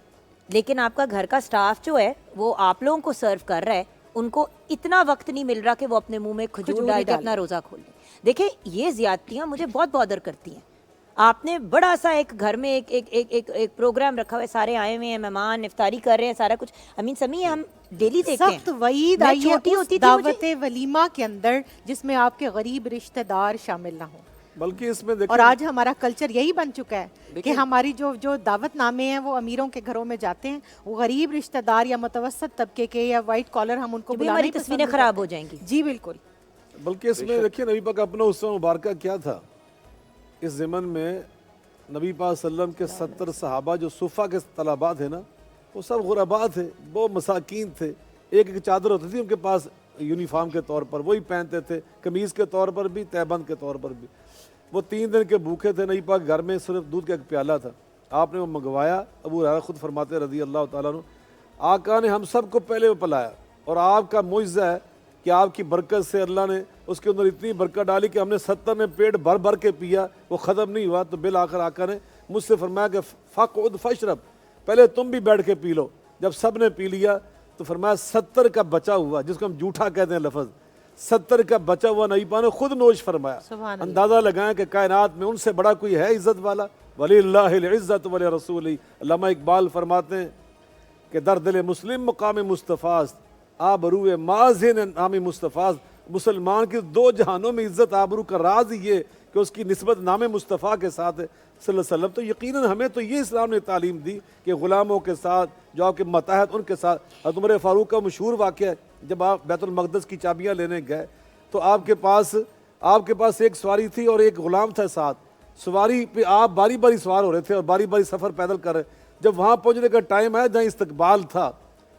Speaker 3: لیکن آپ کا گھر کا سٹاف جو ہے وہ آپ لوگوں کو سرو کر رہا ہے، ان کو اتنا وقت نہیں مل رہا کہ وہ اپنے منہ میں کھجور ڈال کے اپنا روزہ کھول لیں. دیکھیں یہ زیادتیاں مجھے بہت بادر کرتی ہیں. آپ نے بڑا سا ایک گھر میں ایک پروگرام رکھا ہوا ہے، سارے آئے ہوئے ہیں، مہمان افطاری کر رہے ہیں، سارا کچھ. امین سمیع ہم ڈیلی دیکھتے ہیں.
Speaker 4: سخت وعید آئی ہے اس دعوت ولیمہ کے اندر جس میں آپ کے غریب رشتہ دار شامل نہ ہوں.
Speaker 5: بلکہ اس میں دیکھیں،
Speaker 4: اور آج ہمارا کلچر یہی بن چکا ہے کہ ہماری جو دعوت نامے ہیں وہ امیروں کے گھروں میں جاتے ہیں، وہ غریب رشتہ دار یا متوسط طبقے کے یا وائٹ کالر ہم ان کو بلانے
Speaker 3: ہماری تصویریں خراب ہو جائیں گی.
Speaker 4: جی بالکل.
Speaker 5: بلکہ اس میں دیکھیے نبی پاک اپنا اسوہ مبارکہ کیا تھا. اس زمن میں نبی پاک صلی اللہ علیہ وسلم کے 70 صحابہ جو صفہ کے طلباء تھے نا، وہ سب غرباء تھے، وہ مساکین تھے. ایک چادر ہوتی تھی ان کے پاس یونیفارم کے طور پر، وہی پہنتے تھے، قمیض کے طور پر بھی، تہبند کے طور پر بھی. وہ 3 دن کے بھوکے تھے. نبی پاک گھر میں صرف دودھ کا ایک پیالہ تھا، آپ نے وہ منگوایا. ابو ہریرہ خود فرماتے رضی اللہ تعالیٰ عنہ، آقا نے ہم سب کو پہلے وہ پلایا، اور آپ کا معجزہ ہے کہ آپ کی برکت سے اللہ نے اس کے اندر اتنی برکت ڈالی کہ ہم نے 70 نے پیٹ بھر بھر کے پیا، وہ ختم نہیں ہوا. تو بالآخر آقا نے مجھ سے فرمایا کہ فقعد فاشرب، پہلے تم بھی بیٹھ کے پی لو. جب سب نے پی لیا تو فرمایا 70 کا بچا ہوا، جس کو ہم جھوٹا کہتے ہیں لفظ، 70 کا بچا ہوا نبی پاک نے خود نوش فرمایا. اندازہ لگائیں کہ کائنات میں ان سے بڑا کوئی ہے عزت والا. وَلِلَّهِ الْعِزَّةُ وَلِرَسُولِهِ. علامہ اقبال فرماتے ہیں کہ در دل مسلم مقام مصطفیٰ است، آبروئے مازن نام مصطفیٰ. مسلمان کی 2 جہانوں میں عزت آبرو کا راز یہ کہ اس کی نسبت نام مصطفیٰ کے ساتھ ہے صلی اللہ علیہ وسلم. تو یقیناً ہمیں تو یہ اسلام نے تعلیم دی کہ غلاموں کے ساتھ جو آپ کے متحد ان کے ساتھ. حضرت عمر فاروق کا مشہور واقعہ ہے، جب آپ بیت المقدس کی چابیاں لینے گئے تو آپ کے پاس ایک سواری تھی اور ایک غلام تھا ساتھ. سواری پہ آپ باری باری سوار ہو رہے تھے اور باری باری سفر پیدل کر رہے. جب وہاں پہنچنے کا ٹائم آیا جہاں استقبال تھا،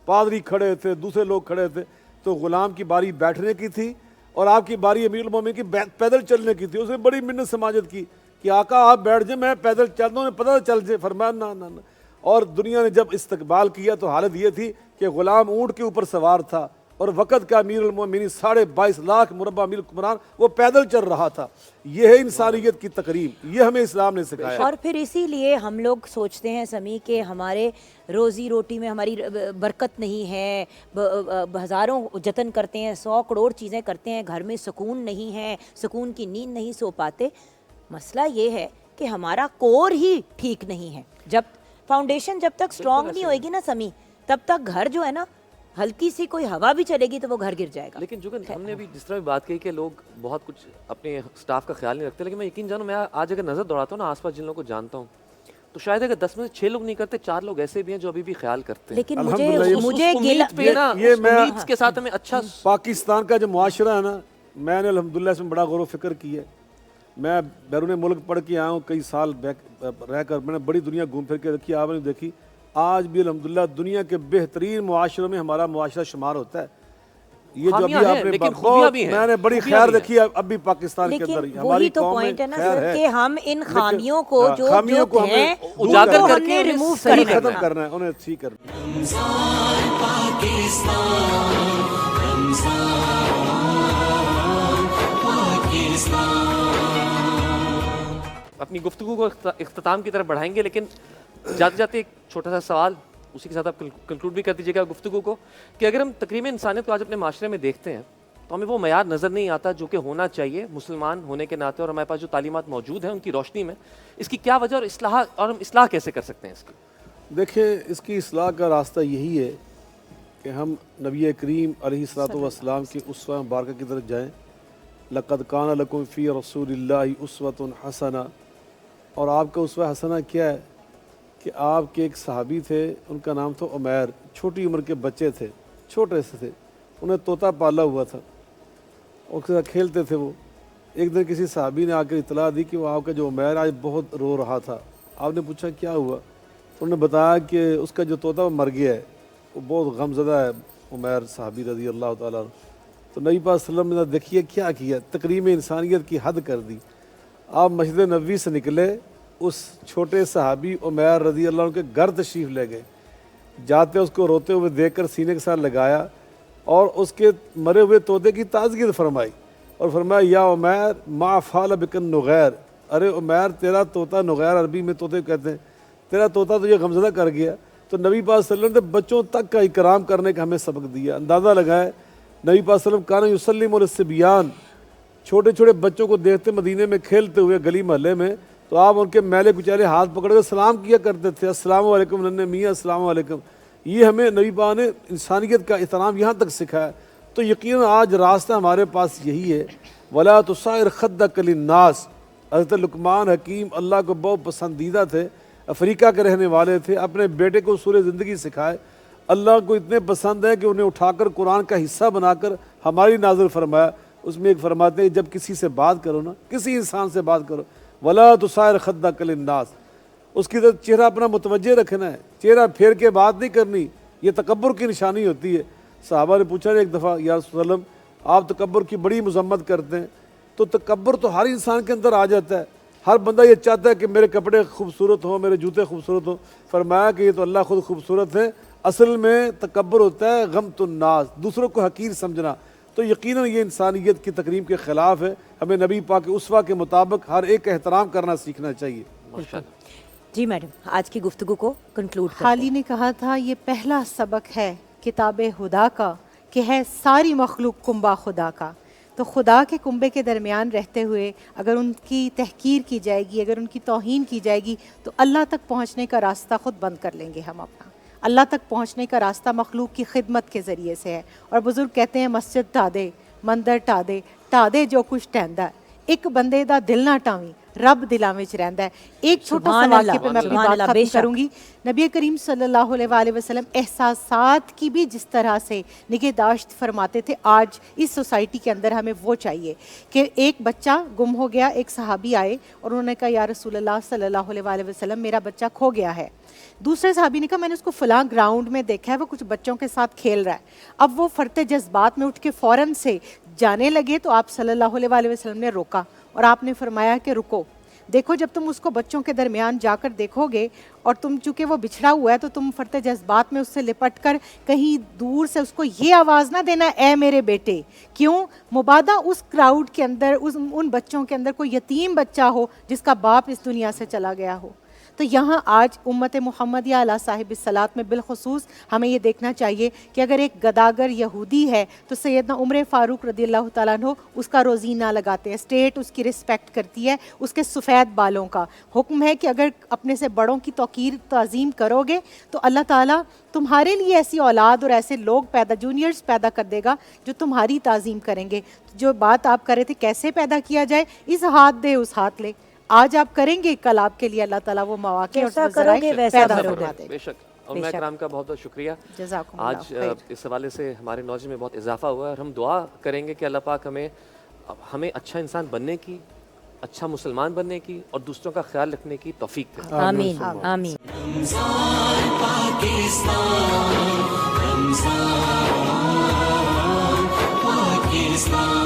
Speaker 5: پادری کھڑے تھے، دوسرے لوگ کھڑے تھے، تو غلام کی باری بیٹھنے کی تھی اور آپ کی باری امیر المومنین کی پیدل چلنے کی تھی. اس نے بڑی منت سماجت کی کہ آقا آپ بیٹھ جائیں، میں پیدل چلتا ہوں، پتہ چل جائے. فرمایا نہ. اور دنیا نے جب استقبال کیا تو حالت یہ تھی کہ غلام اونٹ کے اوپر سوار تھا اور وقت کا امیر المومنین 22.5 لاکھ مربع میل حکمران وہ پیدل چل رہا تھا. یہ ہے انسانیت کی تقریب، یہ ہمیں اسلام نے سکھایا.
Speaker 3: اور پھر اسی لیے ہم لوگ سوچتے ہیں سمیع کہ ہمارے روزی روٹی میں ہماری برکت نہیں ہے، ہزاروں جتن کرتے ہیں، 100 کروڑ چیزیں کرتے ہیں، گھر میں سکون نہیں ہے، سکون کی نیند نہیں سو پاتے. مسئلہ یہ ہے کہ ہمارا کور ہی ٹھیک نہیں ہے. جب فاؤنڈیشن جب تک سٹرونگ نہیں ہوئے گی نا سمیع، تب تک گھر جو ہے نا، ہلکی سی کوئی ہوا بھی چلے گی تو وہ گھر گر جائے گا.
Speaker 2: لیکن جو کہ ہم نے بھی جس طرح بھی بات کہی کہ لوگ بہت کچھ اپنے سٹاف کا خیال نہیں رکھتے، لیکن میں یقین جانوں، میں آج اگر نظر دوڑاتا ہوں نا آس پاس جن لوگوں کو جانتا ہوں، تو شاید اگر 10 میں سے 6 لوگ نہیں کرتے، 4 لوگ ایسے بھی ہیں جو ابھی بھی خیال کرتے ہیں.
Speaker 3: لیکن مجھے
Speaker 2: امید کے ساتھ ہمیں اچھا.
Speaker 5: پاکستان کا جو معاشرہ ہے نا، میں نے الحمدللہ اس میں بڑا غور و فکر کی ہے. میں بیرون ملک پڑھ کے آیا ہوں، کئی سال رہ کر میں نے بڑی دنیا گھوم پھر کے رکھی. آپ نے دیکھی آج بھی الحمدللہ دنیا کے بہترین معاشروں میں ہمارا معاشرہ شمار ہوتا ہے. یہ جو ابھی آپ نے میں نے بڑی خیر دیکھی ہے اب بھی پاکستان کے اندر ہماری قوم میں خیر ہے
Speaker 3: کہ ہم ان خامیوں کو جو ہیں
Speaker 2: اجاگر کر کے
Speaker 3: ریموو
Speaker 5: ختم کرنا ہے، انہیں ٹھیک کرنا ہے.
Speaker 2: اپنی گفتگو کو اختتام کی طرف بڑھائیں گے، لیکن جاتے جاتے ایک چھوٹا سا سوال، اسی کے ساتھ آپ کنکلوڈ بھی کر دیجیے گا گفتگو کو، کہ اگر ہم تقریباً انسانیت کو آج اپنے معاشرے میں دیکھتے ہیں تو ہمیں وہ معیار نظر نہیں آتا جو کہ ہونا چاہیے مسلمان ہونے کے ناطے، اور ہمارے پاس جو تعلیمات موجود ہیں ان کی روشنی میں اس کی کیا وجہ اور ہم اصلاح کیسے کر سکتے ہیں اس کی؟
Speaker 5: دیکھیں، اس کی اصلاح کا راستہ یہی ہے کہ ہم نبی کریم علیہ الصلوۃ والسلام کی اسوہ مبارکہ کی طرف جائیں. لقد کان لکم فی رسول اللہ اسوۃ حسنہ. اور آپ کا اسوہ حسنہ کیا ہے کہ آپ کے ایک صحابی تھے، ان کا نام تھا عمیر، چھوٹی عمر کے بچے تھے، چھوٹے سے تھے، انہیں طوطا پالا ہوا تھا اور اس کے ساتھ کھیلتے تھے وہ۔ ایک دن کسی صحابی نے آ کر اطلاع دی کہ وہ آپ کا جو عمیر آج بہت رو رہا تھا۔ آپ نے پوچھا کیا ہوا؟ تو انہوں نے بتایا کہ اس کا جو طوطا وہ مر گیا ہے، وہ بہت غم زدہ ہے عمیر صحابی رضی اللہ تعالیٰ عنہ۔ تو نبی پاک صلی اللہ علیہ وسلم نے دیکھیے کیا کیا، تکریم انسانیت کی حد کر دی۔ آپ مسجد نبوی سے نکلے، اس چھوٹے صحابی عمیر رضی اللہ عنہ کے گھر تشریف لے گئے، جاتے اس کو روتے ہوئے دیکھ کر سینے کے ساتھ لگایا اور اس کے مرے ہوئے طوطے کی تعزیت فرمائی اور فرمایا یا عمیر ما فعل بک النغیر، ارے عمیر تیرا طوطا، نغیر عربی میں طوطے کہتے ہیں، تیرا طوطا تجھے غمزدہ کر گیا۔ تو نبی پاک صلی اللہ علیہ وسلم نے بچوں تک کا اکرام کرنے کا ہمیں سبق دیا۔ اندازہ لگائے نبی پاک صلی اللہ علیہ وسلم کان یسلم علی الصبیان، چھوٹے چھوٹے بچوں کو دیکھتے مدینے میں کھیلتے ہوئے گلی محلے میں، تو آپ ان کے میلے کچیلے ہاتھ پکڑ کر سلام کیا کرتے تھے، السلام علیکم ننھے میاں، السلام علیکم۔ یہ ہمیں نبی پاک نے انسانیت کا احترام یہاں تک سکھایا۔ تو یقیناً آج راستہ ہمارے پاس یہی ہے، ولا تصائر خدک للناس۔ حضرت لقمان حکیم اللہ کو بہت پسندیدہ تھے، افریقہ کے رہنے والے تھے، اپنے بیٹے کو اصول زندگی سکھائے۔ اللہ کو اتنے پسند ہے کہ انہیں اٹھا کر قرآن کا حصہ بنا کر ہماری نازل فرمایا۔ اس میں ایک فرماتے ہیں جب کسی سے بات کرو نا، کسی انسان سے بات کرو، ولا تصائر خدک للناس، اس کی طرف چہرہ اپنا متوجہ رکھنا ہے، چہرہ پھیر کے بات نہیں کرنی، یہ تکبر کی نشانی ہوتی ہے۔ صحابہ نے پوچھا ایک دفعہ یا رسول اللہ وسلم آپ تکبر کی بڑی مذمت کرتے ہیں، تو تکبر تو ہر انسان کے اندر آ جاتا ہے، ہر بندہ یہ چاہتا ہے کہ میرے کپڑے خوبصورت ہوں، میرے جوتے خوبصورت ہوں۔ فرمایا کہ یہ تو اللہ خود خوبصورت ہے، اصل میں تکبر ہوتا ہے غمت الناس، دوسروں کو حقیر سمجھنا۔ تو یقیناً یہ انسانیت کی تکریم کے خلاف ہے، ہمیں نبی پاک کے اسوہ کے مطابق ہر ایک کا احترام کرنا سیکھنا چاہیے۔
Speaker 3: جی میڈم، آج کی گفتگو کو کنکلوڈ کرتے
Speaker 4: حالی نے کہا تھا یہ پہلا سبق ہے کتاب خدا کا کہ ہے ساری مخلوق کنبہ خدا کا۔ تو خدا کے کنبے کے درمیان رہتے ہوئے اگر ان کی تحقیر کی جائے گی، اگر ان کی توہین کی جائے گی، تو اللہ تک پہنچنے کا راستہ خود بند کر لیں گے ہم اپنا۔ اللہ تک پہنچنے کا راستہ مخلوق کی خدمت کے ذریعے سے ہے۔ اور بزرگ کہتے ہیں مسجد ٹا دے، مندر ٹا دے جو کچھ ٹہندا ہے، ایک بندے دا دل نہ ٹاویں، رب دلاں وچ رہندا ہے۔ ایک چھوٹا سا واقعے پہ میں اپنی بات ختم کروں گی۔ نبی کریم صلی اللہ علیہ وآلہ وسلم احساسات کی بھی جس طرح سے نگہداشت فرماتے تھے، آج اس سوسائٹی کے اندر ہمیں وہ چاہیے کہ ایک بچہ گم ہو گیا، ایک صحابی آئے اور انہوں نے کہا یا رسول اللہ صلی اللہ علیہ وآلہ وسلم میرا بچہ کھو گیا ہے۔ دوسرے صحابی نے کہا میں نے اس کو فلاں گراؤنڈ میں دیکھا ہے، وہ کچھ بچوں کے ساتھ کھیل رہا ہے۔ اب وہ فرتے جذبات میں اٹھ کے فوراً سے جانے لگے تو آپ صلی اللہ علیہ وآلہ وسلم نے روکا اور آپ نے فرمایا کہ رکو، دیکھو جب تم اس کو بچوں کے درمیان جا کر دیکھو گے اور تم چونکہ وہ بچھڑا ہوا ہے تو تم فرتے جذبات میں اس سے لپٹ کر کہیں دور سے اس کو یہ آواز نہ دینا اے میرے بیٹے، کیوں؟ مبادہ اس کراؤڈ کے اندر ان بچوں کے اندر کوئی یتیم بچہ ہو جس کا باپ اس دنیا سے چلا گیا ہو۔ تو یہاں آج امت محمدیہ علیہ صاحب الصلاۃ میں بالخصوص ہمیں یہ دیکھنا چاہیے کہ اگر ایک گداگر یہودی ہے تو سیدنا عمر فاروق رضی اللہ تعالیٰ عنہ اس کا روزینہ لگاتے ہیں، اسٹیٹ اس کی رسپیکٹ کرتی ہے، اس کے سفید بالوں کا حکم ہے کہ اگر اپنے سے بڑوں کی توقیر تعظیم کرو گے تو اللہ تعالیٰ تمہارے لیے ایسی اولاد اور ایسے لوگ جونیئرز پیدا کر دے گا جو تمہاری تعظیم کریں گے۔ جو بات آپ کر رہے تھے کیسے پیدا کیا جائے، اس ہاتھ دے اس ہاتھ لے، آج آپ کریں گے کل آپ کے لیے اللہ تعالیٰ وہ مواقع اور ذرائع پیدا فرما دے گا۔
Speaker 2: بے شک۔ علماء کرام کا بہت بہت شکریہ،
Speaker 4: جزاکم اللہ
Speaker 2: آج اس حوالے سے ہمارے نالج میں بہت اضافہ ہوا ہے اور ہم دعا کریں گے کہ اللہ پاک ہمیں اچھا انسان بننے کی، اچھا مسلمان بننے کی اور دوسروں کا خیال رکھنے کی توفیق دے۔
Speaker 3: آمین آمین۔
Speaker 7: پاکستان